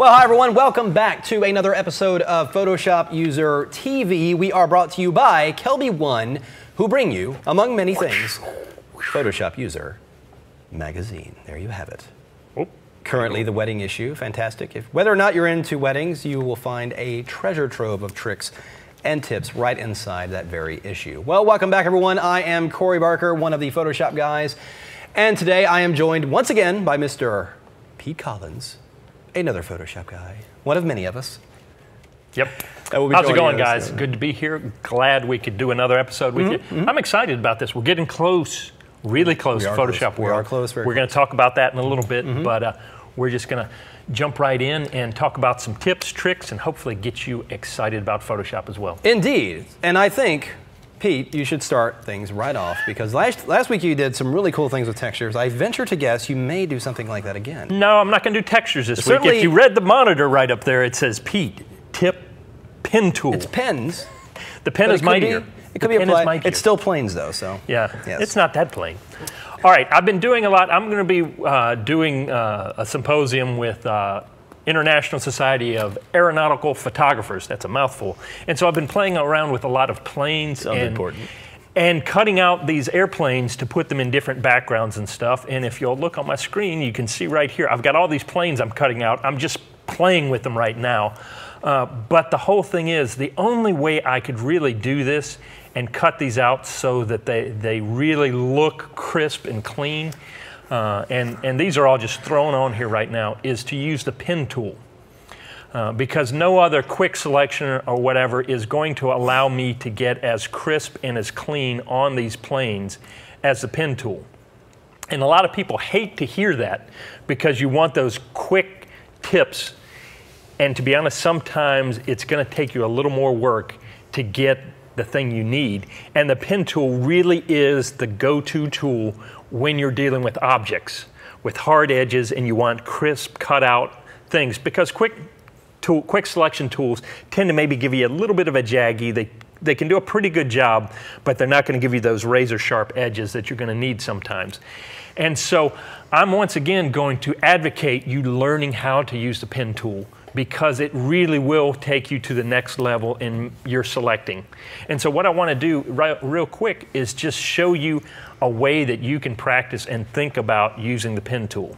Well, hi everyone, welcome back to another episode of PhotoshopUser TV. We are brought to you by KelbyOne, who bring you, among many things, PhotoshopUser magazine. There you have it. Currently the wedding issue, fantastic. Whether or not you're into weddings, you will find a treasure trove of tricks and tips right inside that very issue. Well, welcome back everyone. I am Corey Barker, one of the Photoshop guys, and today I am joined once again by Mr. Pete Collins, another Photoshop guy, one of many of us. Yep. How's it going, guys? Good to be here. Glad we could do another episode with you. I'm excited about this. We're getting close, really close to PhotoshopWorld. We are close. We're going to talk about that in a little bit, but we're just going to jump right in and talk about some tips, tricks, and hopefully get you excited about Photoshop as well. Indeed. And I think, Pete, you should start things right off because last week you did some really cool things with textures. I venture to guess you may do something like that again. No, I'm not going to do textures this week. If you read the monitor right up there, it says Pete, tip, pen tool. It's pens. The pen is mightier. It could be applied. It's still planes though, so. Yeah, yes. It's not that plain. All right, I've been doing a lot. I'm going to be doing a symposium with International Society of Aeronautical Photographers. That's a mouthful. And so I've been playing around with a lot of planes and cutting out these airplanes to put them in different backgrounds and stuff. And if you'll look on my screen, you can see right here, I've got all these planes I'm cutting out. I'm just playing with them right now. But the whole thing is, the only way I could really do this and cut these out so that they really look crisp and clean, and these are all just thrown on here right now, is to use the pen tool. Because no other quick selection or whatever is going to allow me to get as crisp and as clean on these planes as the pen tool. And a lot of people hate to hear that because you want those quick tips. And to be honest, sometimes it's going to take you a little more work to get the thing you need. And the pen tool really is the go-to tool when you're dealing with objects with hard edges and you want crisp, cut out things. Because quick selection tools tend to maybe give you a little bit of a jaggy. They can do a pretty good job, but they're not going to give you those razor sharp edges that you're going to need sometimes. And so I'm once again going to advocate you learning how to use the pen tool, because it really will take you to the next level in your selecting. And so what I want to do real quick is just show you a way that you can practice and think about using the pen tool.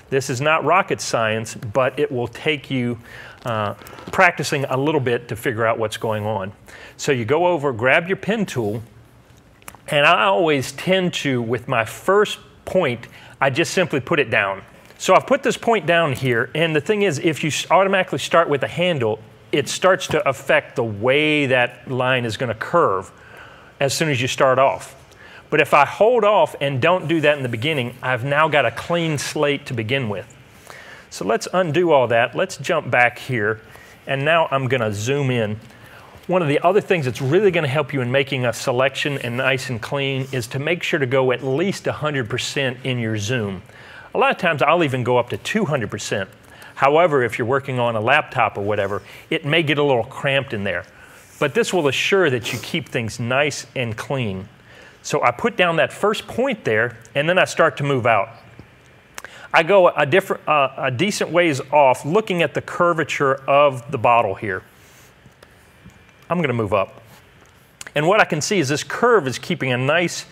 This is not rocket science, but it will take you practicing a little bit to figure out what's going on. So you go over, grab your pen tool, and I always tend to, with my first point, I just simply put it down. So I've put this point down here, and the thing is, if you automatically start with a handle, it starts to affect the way that line is going to curve as soon as you start off. But if I hold off and don't do that in the beginning, I've now got a clean slate to begin with. So let's undo all that. Let's jump back here, and now I'm going to zoom in. One of the other things that's really going to help you in making a selection and nice and clean is to make sure to go at least 100% in your zoom. A lot of times I'll even go up to 200%. However, if you're working on a laptop or whatever, it may get a little cramped in there. But this will assure that you keep things nice and clean. So I put down that first point there, and then I start to move out. I go a decent ways off, looking at the curvature of the bottle here. I'm going to move up. And what I can see is this curve is keeping a nice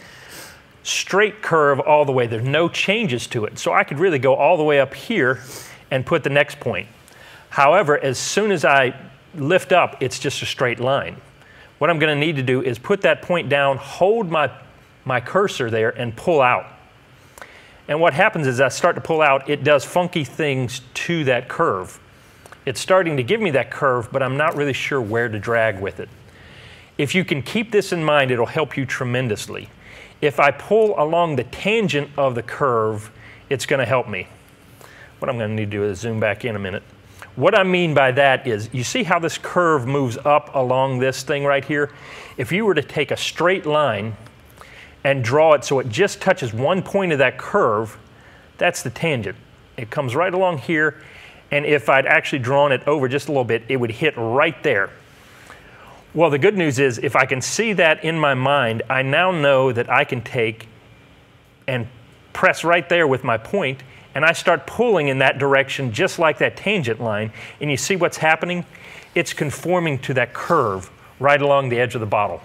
straight curve all the way. There's no changes to it. So I could really go all the way up here and put the next point. However, as soon as I lift up, it's just a straight line. What I'm going to need to do is put that point down, hold my cursor there, and pull out. And what happens is, as I start to pull out, it does funky things to that curve. It's starting to give me that curve, but I'm not really sure where to drag with it. If you can keep this in mind, it'll help you tremendously. If I pull along the tangent of the curve, it's going to help me. What I'm going to need to do is zoom back in a minute. What I mean by that is, you see how this curve moves up along this thing right here? If you were to take a straight line and draw it so it just touches one point of that curve, that's the tangent. It comes right along here, and if I'd actually drawn it over just a little bit, it would hit right there. Well, the good news is, if I can see that in my mind, I now know that I can take and press right there with my point and I start pulling in that direction just like that tangent line, and you see what's happening? It's conforming to that curve right along the edge of the bottle.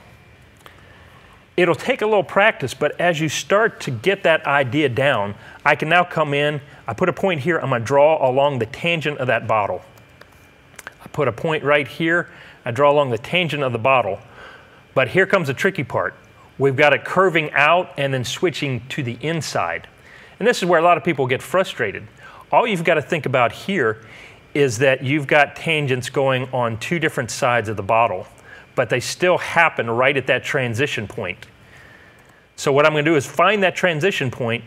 It'll take a little practice, but as you start to get that idea down, I can now come in, I put a point here, I'm going to draw along the tangent of that bottle. I put a point right here, I draw along the tangent of the bottle. But here comes the tricky part. We've got it curving out and then switching to the inside. And this is where a lot of people get frustrated. All you've got to think about here is that you've got tangents going on two different sides of the bottle, but they still happen right at that transition point. So what I'm going to do is find that transition point,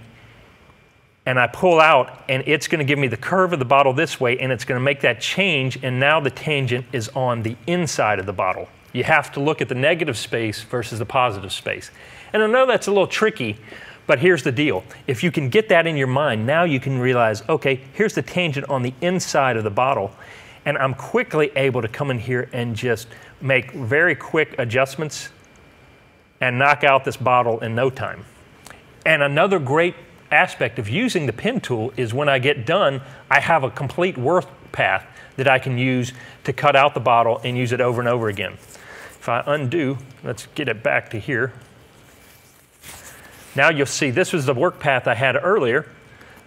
and I pull out, and it's going to give me the curve of the bottle this way, and it's going to make that change, and now the tangent is on the inside of the bottle. You have to look at the negative space versus the positive space. And I know that's a little tricky, but here's the deal. If you can get that in your mind, now you can realize, okay, here's the tangent on the inside of the bottle, and I'm quickly able to come in here and just make very quick adjustments and knock out this bottle in no time. And another great aspect of using the pen tool is when I get done, I have a complete work path that I can use to cut out the bottle and use it over and over again. If I undo, let's get it back to here. Now you'll see this was the work path I had earlier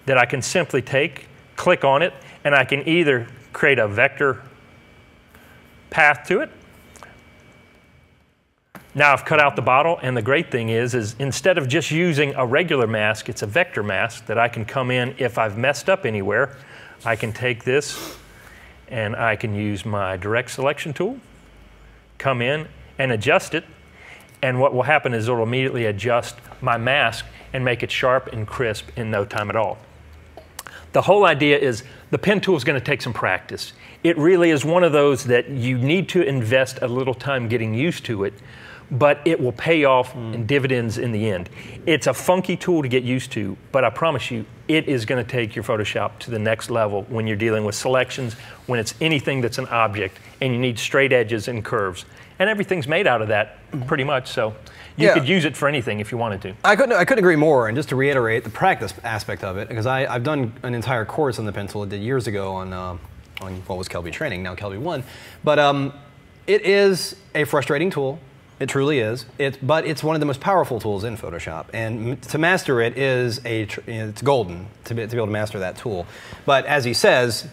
that I can simply take, click on it, and I can either create a vector path to it. Now I've cut out the bottle, and the great thing is instead of just using a regular mask, it's a vector mask that I can come in if I've messed up anywhere. I can take this and I can use my direct selection tool, come in and adjust it, and what will happen is it'll immediately adjust my mask and make it sharp and crisp in no time at all. The whole idea is the pen tool is going to take some practice. It really is one of those that you need to invest a little time getting used to it, but it will pay off in dividends in the end. It's a funky tool to get used to, but I promise you, it is going to take your Photoshop to the next level when you're dealing with selections, when it's anything that's an object, and you need straight edges and curves. And everything's made out of that, pretty much, so you could use it for anything if you wanted to. I couldn't agree more, and just to reiterate the practice aspect of it, because I've done an entire course on the pen tool I did years ago on what was Kelby Training, now KelbyOne. But it is a frustrating tool. It truly is. But it's one of the most powerful tools in Photoshop, and to master it is it's golden to be able to master that tool. But as he says,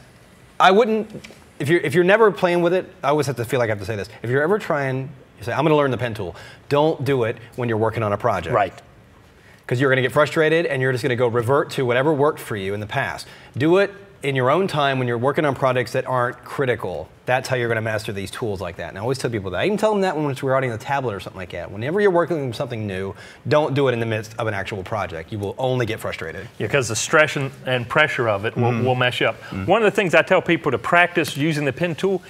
I wouldn't. If you're never playing with it, I always have to feel like I have to say this. If you're ever trying, you say, I'm going to learn the pen tool. Don't do it when you're working on a project. Right. Because you're going to get frustrated, and you're just going to go revert to whatever worked for you in the past. Do it in your own time when you're working on projects that aren't critical. That's how you're going to master these tools like that. And I always tell people that. I even tell them that when we're writing a tablet or something like that. Whenever you're working on something new, don't do it in the midst of an actual project. You will only get frustrated. Yeah, because the stress and pressure of it will mess you up. One of the things I tell people to practice using the pen tool,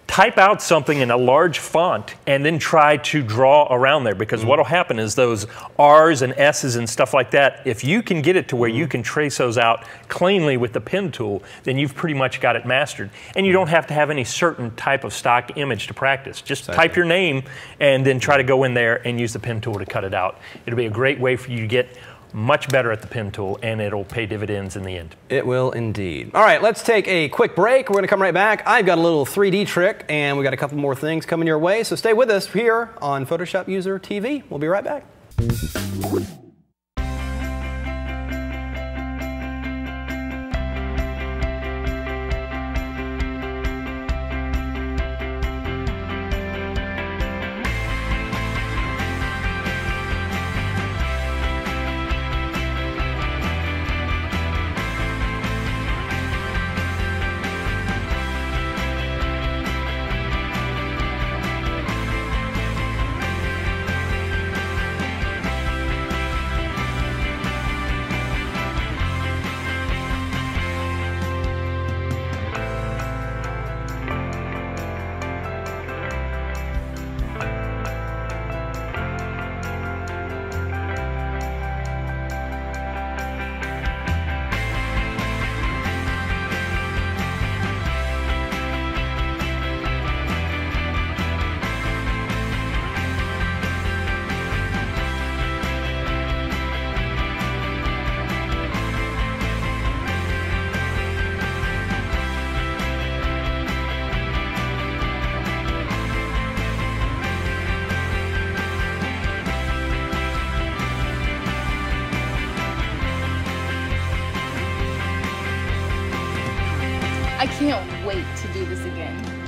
type out something in a large font and then try to draw around there, because what will happen is those R's and S's and stuff like that, if you can get it to where you can trace those out cleanly with the pen tool, then you've pretty much got it mastered. And you don't have to have any certain type of stock image to practice. Just type your name and then try to go in there and use the pen tool to cut it out. It'll be a great way for you to get much better at the pen tool, and it'll pay dividends in the end. It will indeed. All right, let's take a quick break. We're going to come right back. I've got a little 3D trick, and we got a couple more things coming your way, so stay with us here on PhotoshopUser TV. We'll be right back. can't wait to do this again.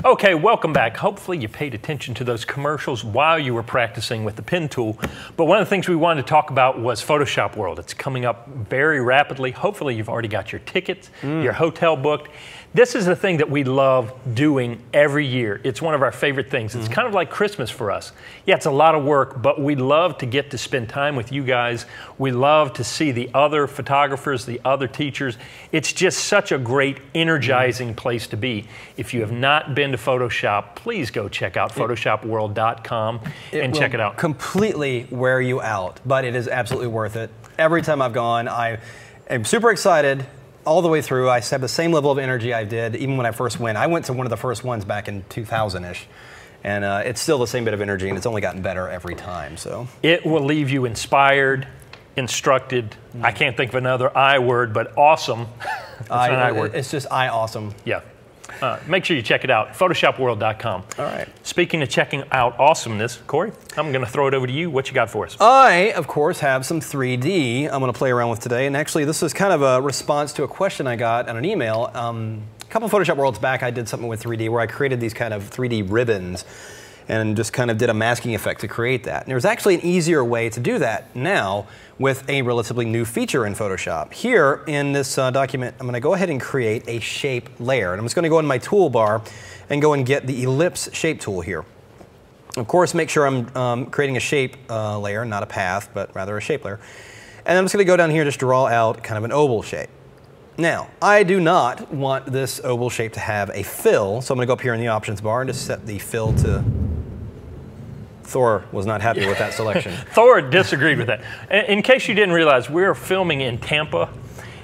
Okay, welcome back. Hopefully you paid attention to those commercials while you were practicing with the pen tool. But one of the things we wanted to talk about was Photoshop World. It's coming up very rapidly. Hopefully you've already got your tickets, your hotel booked. This is the thing that we love doing every year. It's one of our favorite things. It's kind of like Christmas for us. Yeah, it's a lot of work, but we love to get to spend time with you guys. We love to see the other photographers, the other teachers. It's just such a great, energizing place to be. If you have not been to Photoshop, please go check out PhotoshopWorld.com and check it out. Completely wear you out, but it is absolutely worth it. Every time I've gone, I am super excited. All the way through, I have the same level of energy I did even when I first went. I went to one of the first ones back in 2000-ish, and it's still the same bit of energy, and it's only gotten better every time. So it will leave you inspired, instructed. I can't think of another I word, but awesome. That's an I word. It's just awesome. Yeah. Make sure you check it out, PhotoshopWorld.com. All right. Speaking of checking out awesomeness, Corey, I'm going to throw it over to you. What you got for us? I, of course, have some 3D I'm going to play around with today. And actually, this is kind of a response to a question I got on an email. A couple of Photoshop Worlds back, I did something with 3D where I created these kind of 3D ribbons and just kind of did a masking effect to create that. And there's actually an easier way to do that now with a relatively new feature in Photoshop. Here in this document, I'm going to go ahead and create a shape layer. And I'm just going to go in my toolbar and go and get the ellipse shape tool here. Of course, make sure I'm creating a shape layer, not a path, but rather a shape layer. And I'm just going to go down here and just draw out kind of an oval shape. Now, I do not want this oval shape to have a fill, so I'm going to go up here in the options bar and just set the fill to... Thor was not happy with that selection. Thor disagreed with that. In case you didn't realize, we're filming in Tampa,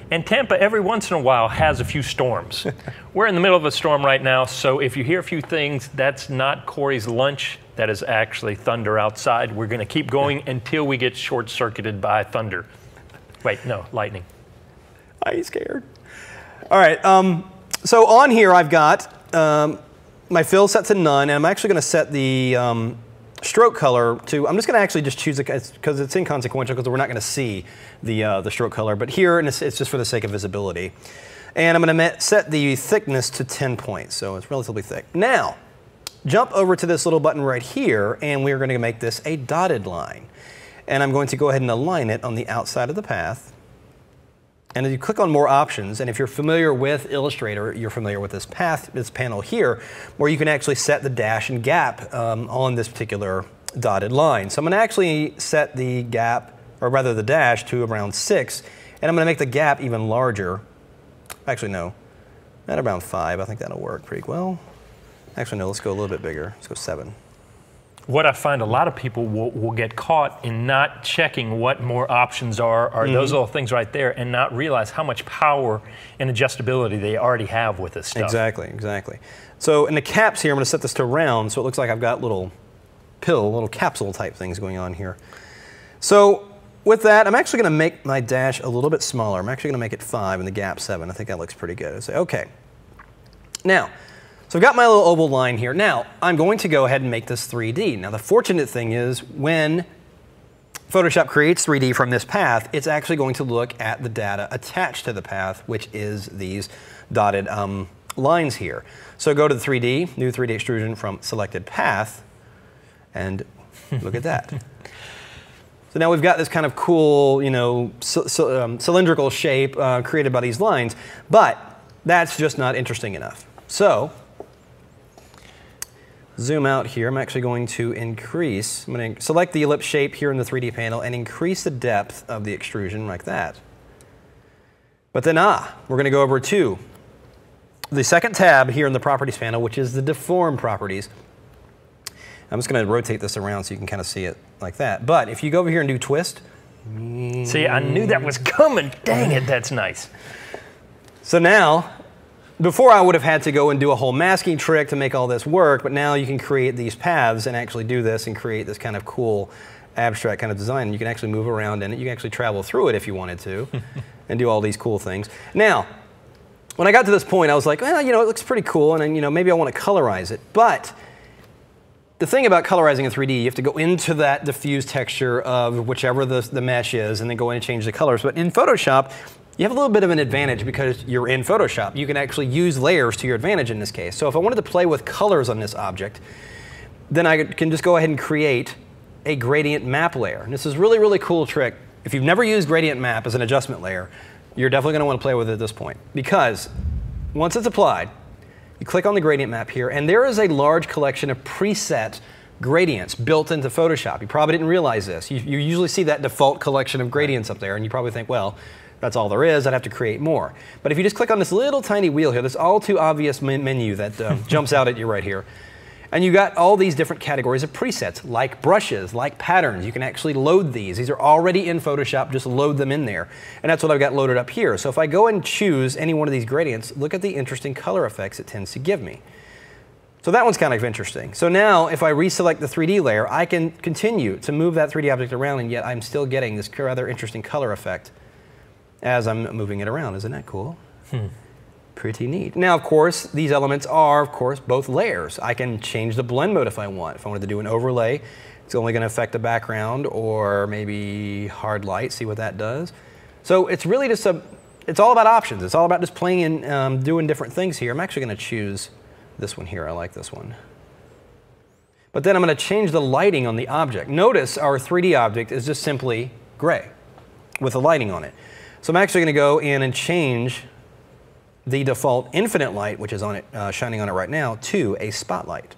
and Tampa every once in a while has a few storms. We're in the middle of a storm right now, so if you hear a few things, that's not Corey's lunch. That is actually thunder outside. We're going to keep going until we get short-circuited by thunder. Wait, no, lightning. Are you scared? All right, so on here I've got my fill set to none, and I'm actually going to set the stroke color to, I'm just going to actually just choose it because it's inconsequential because we're not going to see the stroke color, but here it's just for the sake of visibility. And I'm going to set the thickness to 10 points, so it's relatively thick. Now, jump over to this little button right here, and we're going to make this a dotted line. And I'm going to go ahead and align it on the outside of the path. And if you click on more options, and if you're familiar with Illustrator, you're familiar with this panel here, where you can actually set the dash and gap on this particular dotted line. So I'm going to actually set the gap, or rather the dash, to around 6, and I'm going to make the gap even larger. Actually, no, at around 5. I think that'll work pretty well. Actually, no, let's go a little bit bigger. Let's go 7. What I find a lot of people will get caught in not checking what more options are, or those little things right there, and not realize how much power and adjustability they already have with this stuff. Exactly, exactly. So in the caps here, I'm going to set this to round, so it looks like I've got little capsule type things going on here. So with that, I'm actually going to make my dash a little bit smaller. I'm actually going to make it 5 and the gap 7. I think that looks pretty good. I say, okay. Now, so I've got my little oval line here. Now, I'm going to go ahead and make this 3D. Now, the fortunate thing is when Photoshop creates 3D from this path, it's actually going to look at the data attached to the path, which is these dotted lines here. So go to the 3D, new 3D extrusion from selected path, and look at that. So now we've got this kind of cool, you know, cylindrical shape created by these lines, but that's just not interesting enough. So zoom out here. I'm actually going to increase, I'm going to select the ellipse shape here in the 3D panel and increase the depth of the extrusion like that. But then, we're going to go over to the second tab here in the Properties panel, which is the Deform Properties. I'm just going to rotate this around so you can kind of see it like that. But if you go over here and do Twist. See, I knew that was coming. Dang it, that's nice. So now, before I would have had to go and do a whole masking trick to make all this work, but now you can create these paths and actually do this and create this kind of cool abstract kind of design. You can actually move around in it. You can actually travel through it if you wanted to and do all these cool things. Now, when I got to this point, I was like, well, you know, it looks pretty cool, and you know, maybe I want to colorize it. But the thing about colorizing in 3D, you have to go into that diffuse texture of whichever the mesh is, and then go in and change the colors. But in Photoshop, you have a little bit of an advantage because you're in Photoshop. You can actually use layers to your advantage in this case. So if I wanted to play with colors on this object, then I can just go ahead and create a gradient map layer. And this is really, really cool trick. If you've never used gradient map as an adjustment layer, you're definitely going to want to play with it at this point. Because once it's applied, you click on the gradient map here, and there is a large collection of preset gradients built into Photoshop. You probably didn't realize this. You usually see that default collection of gradients up there, and you probably think, well, that's all there is. I'd have to create more. But if you just click on this little tiny wheel here, this all too obvious menu that jumps out at you right here, and you got all these different categories of presets, like brushes, like patterns. You can actually load these. These are already in Photoshop. Just load them in there. And that's what I've got loaded up here. So if I go and choose any one of these gradients, look at the interesting color effects it tends to give me. So that one's kind of interesting. So now if I reselect the 3D layer, I can continue to move that 3D object around, and yet I'm still getting this rather interesting color effect as I'm moving it around. Isn't that cool? Pretty neat. Now, of course, these elements are, of course, both layers. I can change the blend mode if I want. If I wanted to do an overlay, it's only going to affect the background, or maybe hard light, see what that does. So it's really just it's all about options. It's all about just playing and doing different things here. I'm actually going to choose this one here. I like this one. But then I'm going to change the lighting on the object. Notice our 3D object is just simply gray with the lighting on it. So I'm actually going to go in and change the default infinite light, which is on it, shining on it right now, to a spotlight.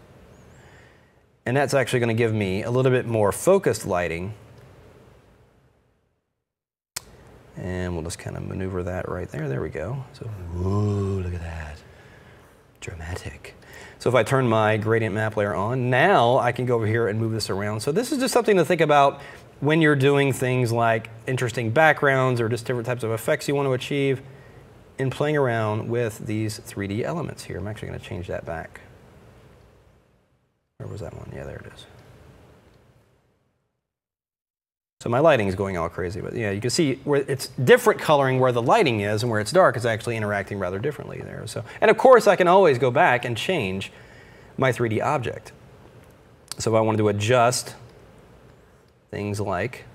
And that's actually going to give me a little bit more focused lighting. And we'll just kind of maneuver that right there. There we go. So, ooh, look at that. Dramatic. So if I turn my gradient map layer on, now I can go over here and move this around. So this is just something to think about when you're doing things like interesting backgrounds or just different types of effects you want to achieve in playing around with these 3D elements here. I'm actually going to change that back. Where was that one? Yeah, there it is. So my lighting is going all crazy, but yeah, you can see where it's different coloring where the lighting is, and where it's dark is actually interacting rather differently there. So, and of course, I can always go back and change my 3D object. So if I wanted to adjust things like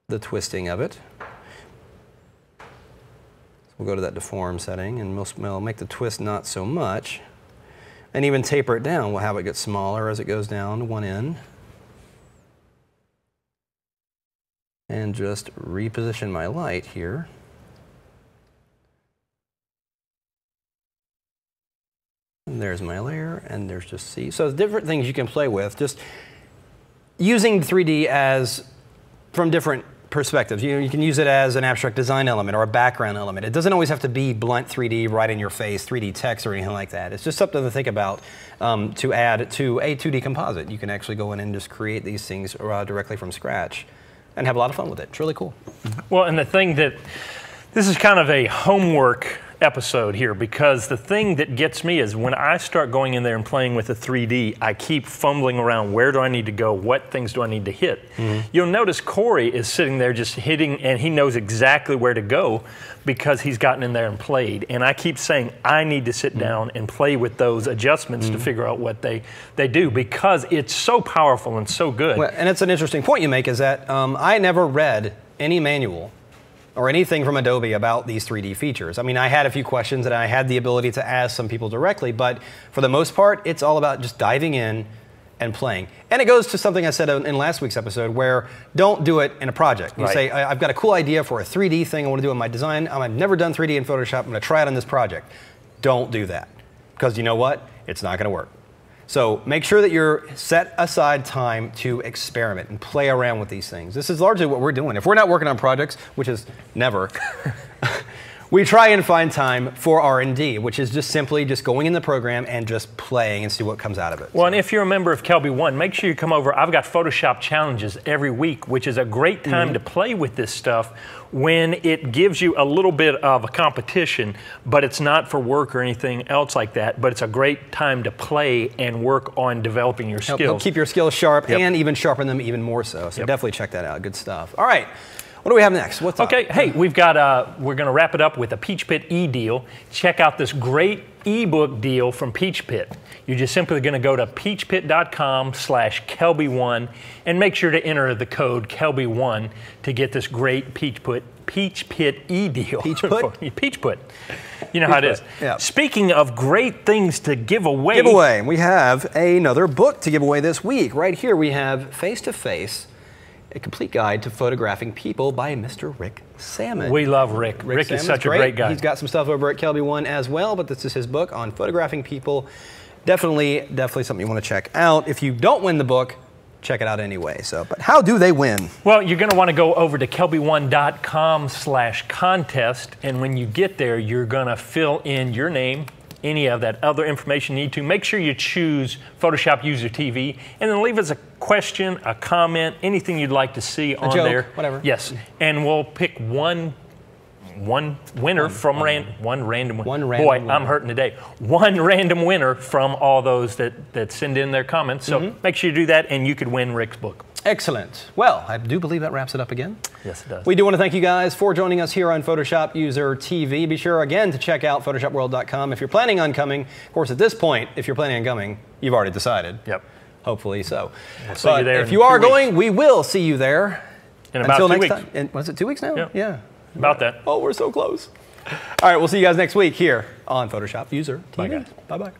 the twisting of it, we'll go to that deform setting, and we'll make the twist not so much, and even taper it down. We'll have it get smaller as it goes down to one end. And just reposition my light here. And there's my layer, and there's just C. So different things you can play with, just using 3D as from different perspectives. You can use it as an abstract design element or a background element. It doesn't always have to be blunt 3D, right in your face, 3D text or anything like that. It's just something to think about to add to a 2D composite. You can actually go in and just create these things directly from scratch and have a lot of fun with it. It's really cool. Well, and the thing that, this is kind of a homework episode here, because the thing that gets me is when I start going in there and playing with the 3D, I keep fumbling around, where do I need to go, what things do I need to hit? You'll notice Corey is sitting there just hitting, and he knows exactly where to go because he's gotten in there and played. And I keep saying, I need to sit down and play with those adjustments to figure out what they do, because it's so powerful and so good. Well, and it's an interesting point you make, is that I never read any manual or anything from Adobe about these 3D features. I mean, I had a few questions and I had the ability to ask some people directly, but for the most part, it's all about just diving in and playing. And it goes to something I said in last week's episode, where don't do it in a project. You say, I've got a cool idea for a 3D thing I want to do in my design. I've never done 3D in Photoshop. I'm going to try it on this project. Don't do that, because you know what? It's not going to work. So make sure that you're set aside time to experiment and play around with these things. This is largely what we're doing. If we're not working on projects, which is never, we try and find time for R&D, which is just simply just going in the program and just playing and see what comes out of it. Well, and if you're a member of KelbyOne, make sure you come over. I've got Photoshop challenges every week, which is a great time to play with this stuff when it gives you a little bit of a competition, but it's not for work or anything else like that, but it's a great time to play and work on developing your skills. Help keep your skills sharp and even sharpen them even more so. So definitely check that out. Good stuff. All right. What do we have next? What's up? Okay, hey, we've got, we're going to wrap it up with a PeachPit EDeal. Check out this great ebook deal from PeachPit. You're just simply going to go to peachpit.com/KelbyOne and make sure to enter the code KelbyOne to get this great PeachPit EDeal. PeachPit? PeachPit. You know how it is. Yeah. Speaking of great things to give away. We have another book to give away this week. Right here we have Face to Face, a complete guide to photographing people by Mr. Rick Salmon. We love Rick. Rick is such a great guy. He's got some stuff over at KelbyOne as well, but this is his book on photographing people. Definitely something you want to check out. If you don't win the book, check it out anyway. But how do they win? Well, you're going to want to go over to KelbyOne.com/contest, and when you get there, you're going to fill in your name, any of that other information you need to. Make sure you choose PhotoshopUser TV, and then leave us a question, a comment, anything you'd like to see on joke, there. whatever. Yes, and we'll pick one winner from one random winner. Boy, I'm hurting today. One random winner from all those that send in their comments. So make sure you do that, and you could win Rick's book. Excellent. Well, I do believe that wraps it up again. Yes, it does. We do want to thank you guys for joining us here on PhotoshopUser TV. Be sure again to check out PhotoshopWorld.com if you're planning on coming. Of course, at this point, if you're planning on coming, you've already decided. Yep. Hopefully so. We'll see you there if you are going, we will see you there. In about 2 weeks. Time. And was it 2 weeks now? Yep. Yeah. About that. Oh, we're so close. All right, we'll see you guys next week here on PhotoshopUser TV. Bye, guys. Bye-bye.